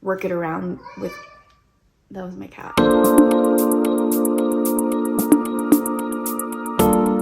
work it around with, that was my cat.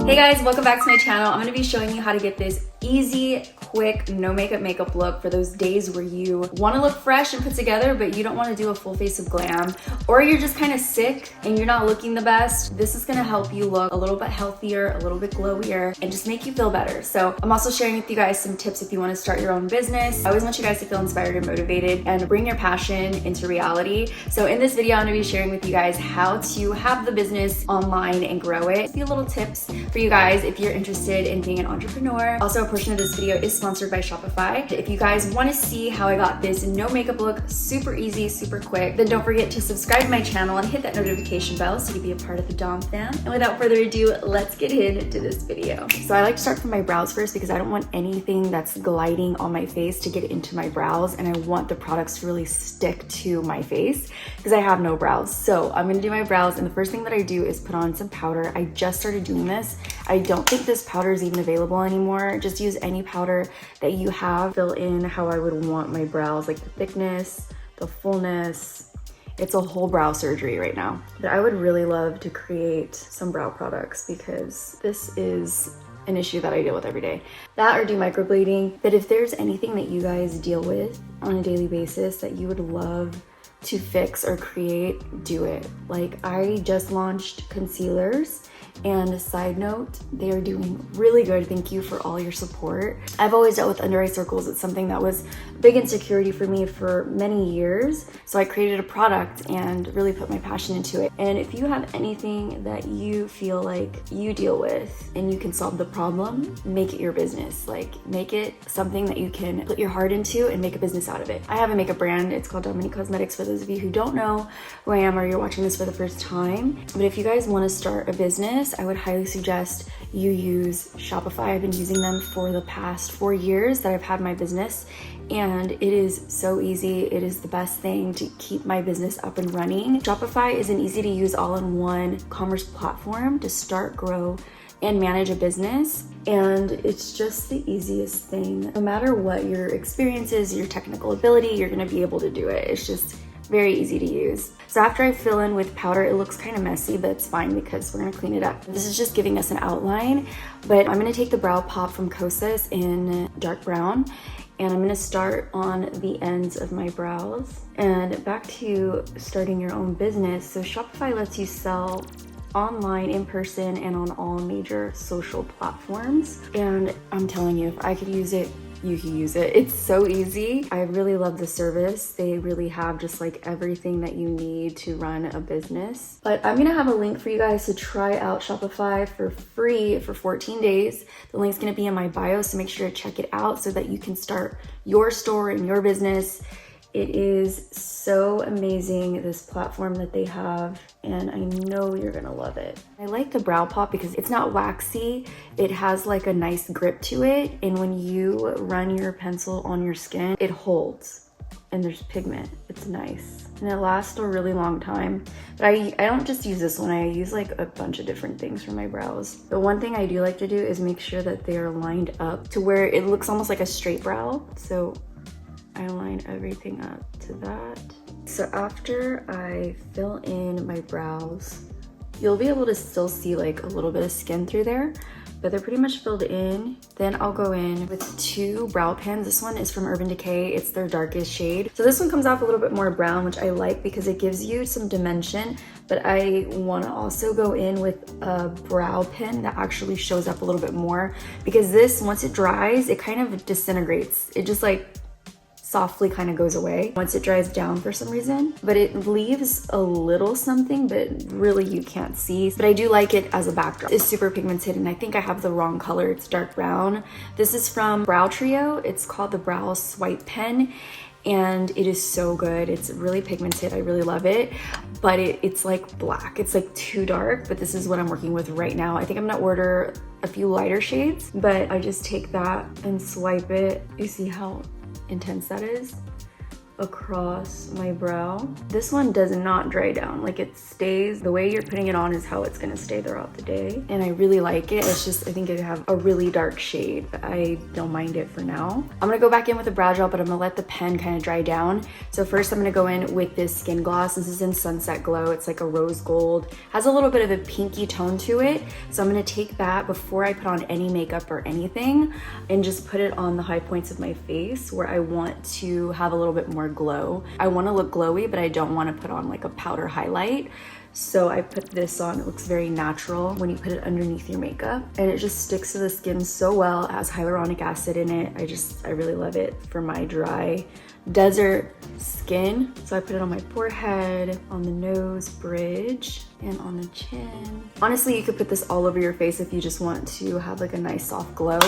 Hey guys, welcome back to my channel. I'm gonna be showing you how to get this easy, quick, no makeup look for those days where you wanna look fresh and put together, but you don't wanna do a full face of glam, or you're just kind of sick and you're not looking the best. This is gonna help you look a little bit healthier, a little bit glowier, and just make you feel better. So I'm also sharing with you guys some tips if you wanna start your own business. I always want you guys to feel inspired and motivated and bring your passion into reality. So in this video, I'm gonna be sharing with you guys how to have the business online and grow it. A few little tips for you guys if you're interested in being an entrepreneur. Also, a portion of this video is sponsored by Shopify. If you guys want to see how I got this no makeup look super easy, super quick, then don't forget to subscribe to my channel and hit that notification bell so you can be a part of the Dom fam. And without further ado, let's get into this video. So I like to start from my brows first because I don't want anything that's gliding on my face to get into my brows, and I want the products to really stick to my face because I have no brows. So I'm gonna do my brows, and the first thing that I do is put on some powder. I just started doing this. I don't think this powder is even available anymore. Just use any powder that you have. Fill in how I would want my brows, like the thickness, the fullness. It's a whole brow surgery right now. But I would really love to create some brow products because this is an issue that I deal with every day. That or do microblading. But if there's anything that you guys deal with on a daily basis that you would love to fix or create, do it. Like, I just launched concealers, and side note, they are doing really good. Thank you for all your support. I've always dealt with under eye circles. It's something that was a big insecurity for me for many years. So I created a product and really put my passion into it. And if you have anything that you feel like you deal with and you can solve the problem, make it your business. Like, make it something that you can put your heart into and make a business out of it. I have a makeup brand. It's called Dominique Cosmetics, for those of you who don't know who I am or you're watching this for the first time. But if you guys want to start a business, I would highly suggest you use Shopify. I've been using them for the past 4 years that I've had my business, and it is so easy. It is the best thing to keep my business up and running. Shopify is an easy to use all-in-one commerce platform to start, grow, and manage a business. And it's just the easiest thing. No matter what your experience is, your technical ability, you're gonna be able to do it. It's just very easy to use. So after I fill in with powder, it looks kind of messy, but it's fine because we're gonna clean it up. This is just giving us an outline, but I'm gonna take the brow pop from Kosas in dark brown, and I'm gonna start on the ends of my brows. And back to starting your own business. So Shopify lets you sell online, in person, and on all major social platforms. And I'm telling you, if I could use it, you can use it. It's so easy. I really love the service. They really have just like everything that you need to run a business. But I'm gonna have a link for you guys to try out Shopify for free for 14 days. The link's gonna be in my bio, so make sure to check it out so that you can start your store and your business. It is so amazing, this platform that they have, and I know you're gonna love it. I like the brow pop because it's not waxy. It has like a nice grip to it, and when you run your pencil on your skin, it holds, and there's pigment. It's nice, and it lasts a really long time. But I don't just use this one, I use like a bunch of different things for my brows. The one thing I do like to do is make sure that they are lined up to where it looks almost like a straight brow. So I line everything up to that. So after I fill in my brows, you'll be able to still see like a little bit of skin through there, but they're pretty much filled in. Then I'll go in with 2 brow pens. This one is from Urban Decay. It's their darkest shade. So this one comes off a little bit more brown, which I like because it gives you some dimension, but I wanna also go in with a brow pen that actually shows up a little bit more, because this, once it dries, it kind of disintegrates. It just like softly kind of goes away once it dries down for some reason, but it leaves a little something, but really you can't see. But I do like it as a backdrop. It's super pigmented, and I think I have the wrong color. It's dark brown. This is from Brow Trio. It's called the Brow Swipe Pen, and it is so good. It's really pigmented. I really love it, but it's like black. It's like too dark, but this is what I'm working with right now. I think I'm gonna order a few lighter shades, but I just take that and swipe it. You see how intense that is? across my brow. This one does not dry down. Like, it stays, the way you're putting it on is how it's gonna stay throughout the day. And I really like it. It's just, I think it have a really dark shade, but I don't mind it for now. I'm gonna go back in with a brow gel, but I'm gonna let the pen kind of dry down. So first I'm gonna go in with this skin gloss. This is in Sunset Glow. It's like a rose gold, has a little bit of a pinky tone to it. So I'm gonna take that before I put on any makeup or anything and just put it on the high points of my face where I want to have a little bit more glow. I want to look glowy, but I don't want to put on like a powder highlight. So I put this on. It looks very natural when you put it underneath your makeup, and it just sticks to the skin so well. It has hyaluronic acid in it. I really love it for my dry desert skin. So I put it on my forehead, on the nose bridge, and on the chin. Honestly, you could put this all over your face if you just want to have like a nice soft glow.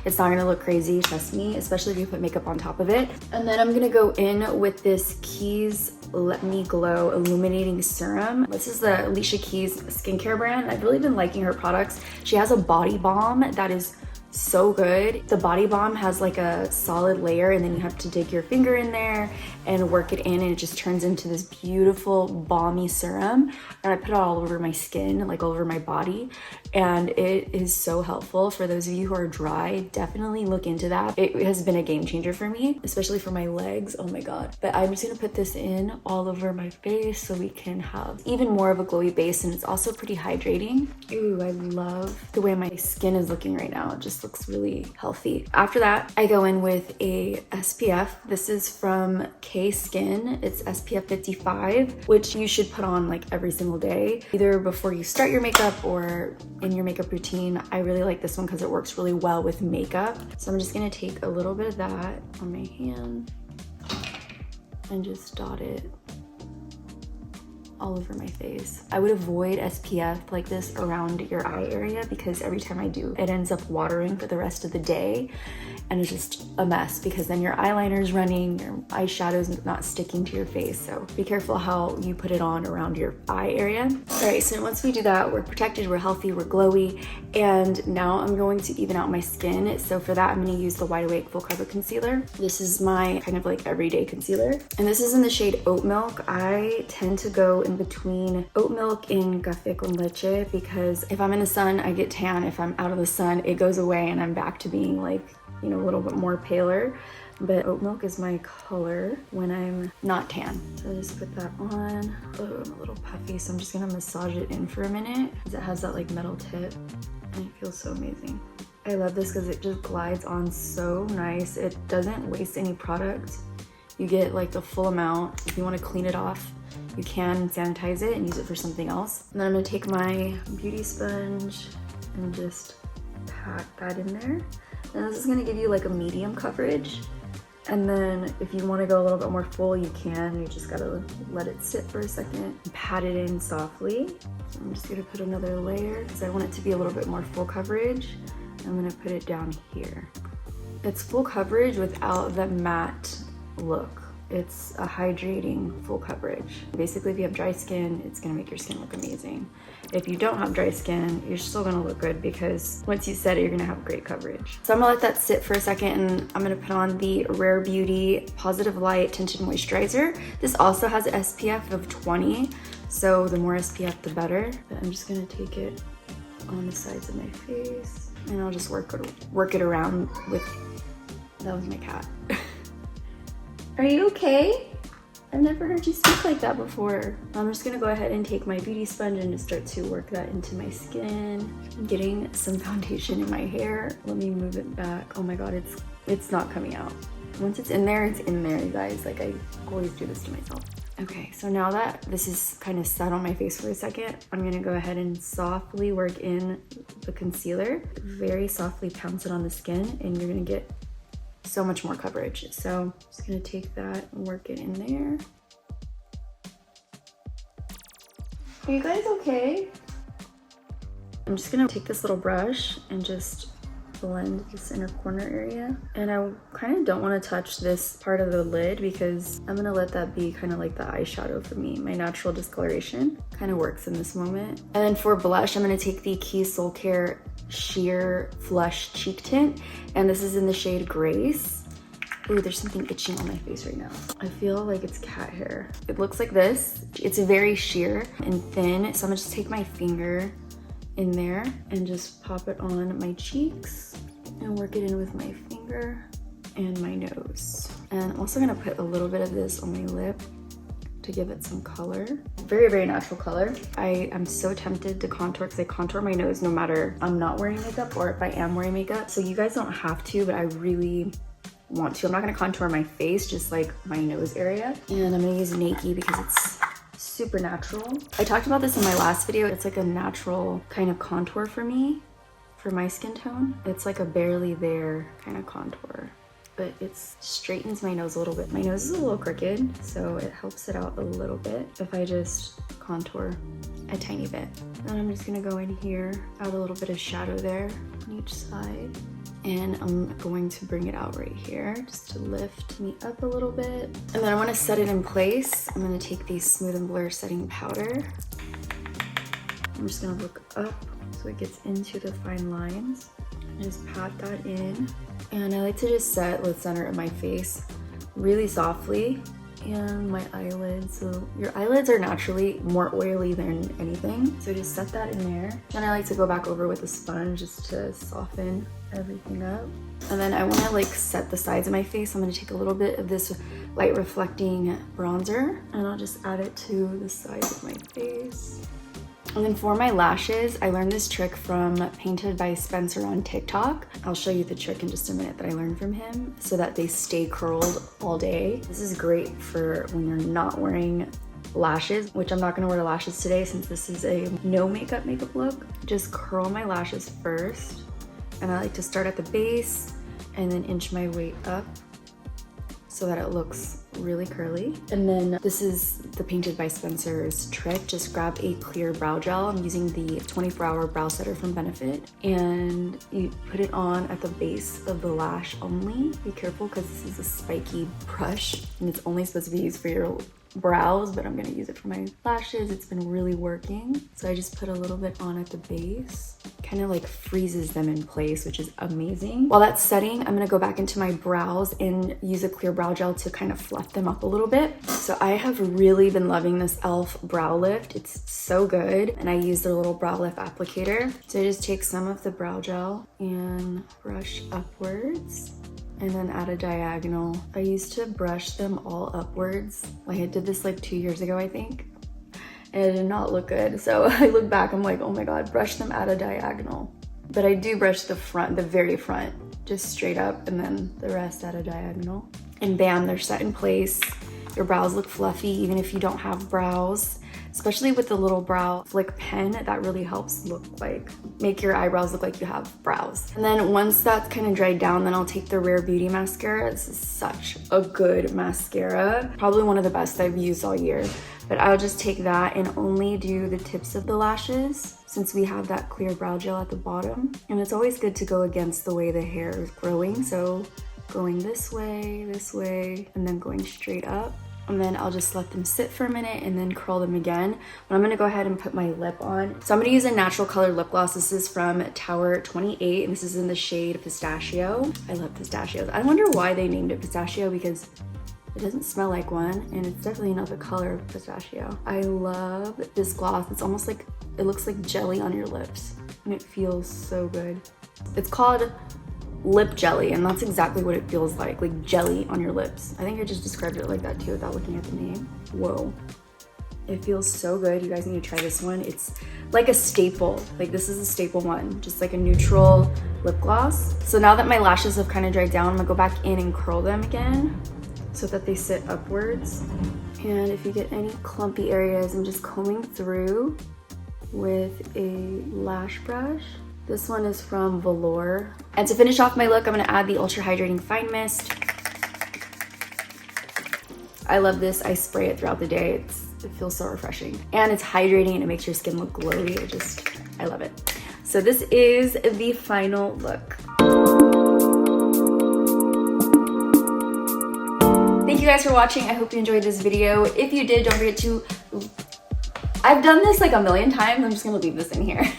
It's not gonna look crazy, trust me, especially if you put makeup on top of it. And then I'm gonna go in with this Keys Let Me Glow Illuminating Serum. This is the Alicia Keys skincare brand. I've really been liking her products. She has a body balm that is so good. The body balm has like a solid layer, and then you have to dig your finger in there and work it in, and it just turns into this beautiful balmy serum. And I put it all over my skin, like all over my body, and it is so helpful. For those of you who are dry, definitely look into that. It has been a game changer for me, especially for my legs. Oh my god. But I'm just gonna put this in all over my face so we can have even more of a glowy base, and it's also pretty hydrating. Ooh, I love the way my skin is looking right now. It just looks really healthy. After that, I go in with a SPF. This is from Skin. It's SPF 55, which you should put on like every single day, either before you start your makeup or in your makeup routine. I really like this one because it works really well with makeup. So I'm just gonna take a little bit of that on my hand and just dot it all over my face. I would avoid SPF like this around your eye area because every time I do, it ends up watering for the rest of the day, and it's just a mess because then your eyeliner is running, your eyeshadow's not sticking to your face. So be careful how you put it on around your eye area. All right, so once we do that, we're protected, we're healthy, we're glowy, and now I'm going to even out my skin. So for that, I'm gonna use the Wide Awake Full Cover Concealer. This is my kind of like everyday concealer, and this is in the shade Oat Milk. I tend to go in between Oat Milk and Café con Leche because if I'm in the sun, I get tan. If I'm out of the sun, it goes away and I'm back to being like, you know, a little bit more paler. But Oat Milk is my color when I'm not tan. So I just put that on. Oh, I'm a little puffy, so I'm just gonna massage it in for a minute because it has that like metal tip and it feels so amazing. I love this because it just glides on so nice. It doesn't waste any product. You get like the full amount. If you want to clean it off, you can sanitize it and use it for something else. And then I'm gonna take my beauty sponge and just pack that in there. And this is gonna give you like a medium coverage. And then if you wanna go a little bit more full, you can. You just gotta let it sit for a second and pat it in softly. So I'm just gonna put another layer because I want it to be a little bit more full coverage. I'm gonna put it down here. It's full coverage without the matte look. It's a hydrating full coverage. Basically, if you have dry skin, it's gonna make your skin look amazing. If you don't have dry skin, you're still gonna look good because once you set it, you're gonna have great coverage. So I'm gonna let that sit for a second, and I'm gonna put on the Rare Beauty Positive Light Tinted Moisturizer. This also has an SPF of 20, so the more SPF, the better. But I'm just gonna take it on the sides of my face, and I'll just work it around with, that was my cat. Are you okay? I've never heard you speak like that before. I'm just gonna go ahead and take my beauty sponge and just start to work that into my skin. I'm getting some foundation in my hair. Let me move it back. Oh my god, it's not coming out. Once it's in there, you guys. Like, I always do this to myself. Okay, so now that this is kind of set on my face for a second, I'm gonna go ahead and softly work in the concealer. Very softly pounce it on the skin, and you're gonna get so much more coverage. So I'm just gonna take that and work it in there. Are you guys okay? I'm just gonna take this little brush and just blend this inner corner area. And I kind of don't want to touch this part of the lid because I'm gonna let that be kind of like the eyeshadow for me. My natural discoloration kind of works in this moment. And then for blush, I'm gonna take the Soulcare Sheer Flush Cheek Tint, and this is in the shade Grace. Ooh, there's something itching on my face right now. I feel like it's cat hair. It looks like this. It's very sheer and thin. So I'm gonna just take my finger in there and just pop it on my cheeks and work it in with my finger and my nose. And I'm also gonna put a little bit of this on my lip to give it some color. Very, very natural color. I am so tempted to contour because I contour my nose no matter I'm not wearing makeup or if I am wearing makeup. So you guys don't have to, but I really want to. I'm not gonna contour my face, just like my nose area. And I'm gonna use Nakey because it's super natural. I talked about this in my last video. It's like a natural kind of contour for me, for my skin tone. It's like a barely there kind of contour, but it straightens my nose a little bit. My nose is a little crooked, so it helps it out a little bit if I just contour a tiny bit. And I'm just gonna go in here, add a little bit of shadow there on each side. And I'm going to bring it out right here just to lift me up a little bit. And then I want to set it in place. I'm going to take the Smooth and Blur setting powder. I'm just going to look up so it gets into the fine lines. And just pat that in. And I like to just set the center of my face really softly. And my eyelids. So your eyelids are naturally more oily than anything. So just set that in there. Then I like to go back over with a sponge just to soften everything up. And then I want to like set the sides of my face. I'm going to take a little bit of this light reflecting bronzer and I'll just add it to the sides of my face. And then for my lashes, I learned this trick from Painted by Spencer on TikTok. I'll show you the trick in just a minute that I learned from him so that they stay curled all day. This is great for when you're not wearing lashes, which I'm not gonna wear lashes today since this is a no makeup look. Just curl my lashes first. And I like to start at the base and then inch my way up so that it looks really curly. And then this is the Painted by Spencer's trick. Just grab a clear brow gel. I'm using the 24-hour brow setter from Benefit. And you put it on at the base of the lash only. Be careful because this is a spiky brush and it's only supposed to be used for your brows, but I'm gonna use it for my lashes. It's been really working. So I just put a little bit on at the base. Kind of like freezes them in place, which is amazing. While that's setting, I'm gonna go back into my brows and use a clear brow gel to kind of fluff them up a little bit. So I have really been loving this e.l.f. brow lift. It's so good. And I use their little brow lift applicator. So I just take some of the brow gel and brush upwards. And then add a diagonal. I used to brush them all upwards. Like I did this like 2 years ago, I think. And it did not look good. So I look back, I'm like, oh my God, brush them at a diagonal. But I do brush the front, the very front, just straight up and then the rest at a diagonal. And bam, they're set in place. Your brows look fluffy even if you don't have brows. Especially with the little brow flick pen, that really helps make your eyebrows look like you have brows. And then once that's kind of dried down, then I'll take the Rare Beauty mascara. This is such a good mascara. Probably one of the best I've used all year. But I'll just take that and only do the tips of the lashes since we have that clear brow gel at the bottom. And it's always good to go against the way the hair is growing. So going this way, and then going straight up. And then I'll just let them sit for a minute and then curl them again. But I'm gonna go ahead and put my lip on. So I'm gonna use a natural color lip gloss. This is from Tower 28, and this is in the shade Pistachio. I love pistachios. I wonder why they named it Pistachio because it doesn't smell like one, and it's definitely not the color of pistachio. I love this gloss. It's almost like, it looks like jelly on your lips, and it feels so good. It's called lip jelly, and that's exactly what it feels like jelly on your lips. I think I just described it like that too without looking at the name. Whoa. It feels so good. You guys need to try this one. It's like a staple. Like this is a staple one, just like a neutral lip gloss. So now that my lashes have kind of dried down, I'm gonna go back in and curl them again so that they sit upwards. And if you get any clumpy areas, I'm just combing through with a lash brush. This one is from Velour. And to finish off my look, I'm gonna add the Ultra Hydrating Fine Mist. I love this. I spray it throughout the day. It feels so refreshing. And it's hydrating and it makes your skin look glowy. I love it. So this is the final look. Thank you guys for watching. I hope you enjoyed this video. If you did, don't forget to, I've done this like a million times. I'm just gonna leave this in here.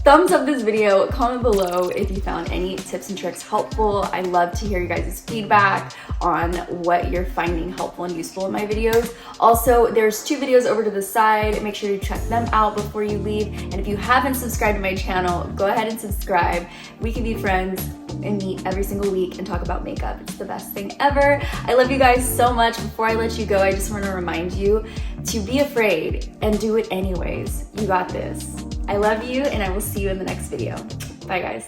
thumbs up this video, comment below if you found any tips and tricks helpful. I love to hear you guys' feedback on what you're finding helpful and useful in my videos. Also, there's 2 videos over to the side. Make sure you check them out before you leave. And if you haven't subscribed to my channel, go ahead and subscribe. We can be friends and meet every single week and talk about makeup. It's the best thing ever. I love you guys so much. Before I let you go, I just want to remind you to be afraid and do it anyways. You got this. I love you, and I will see you in the next video. Bye, guys.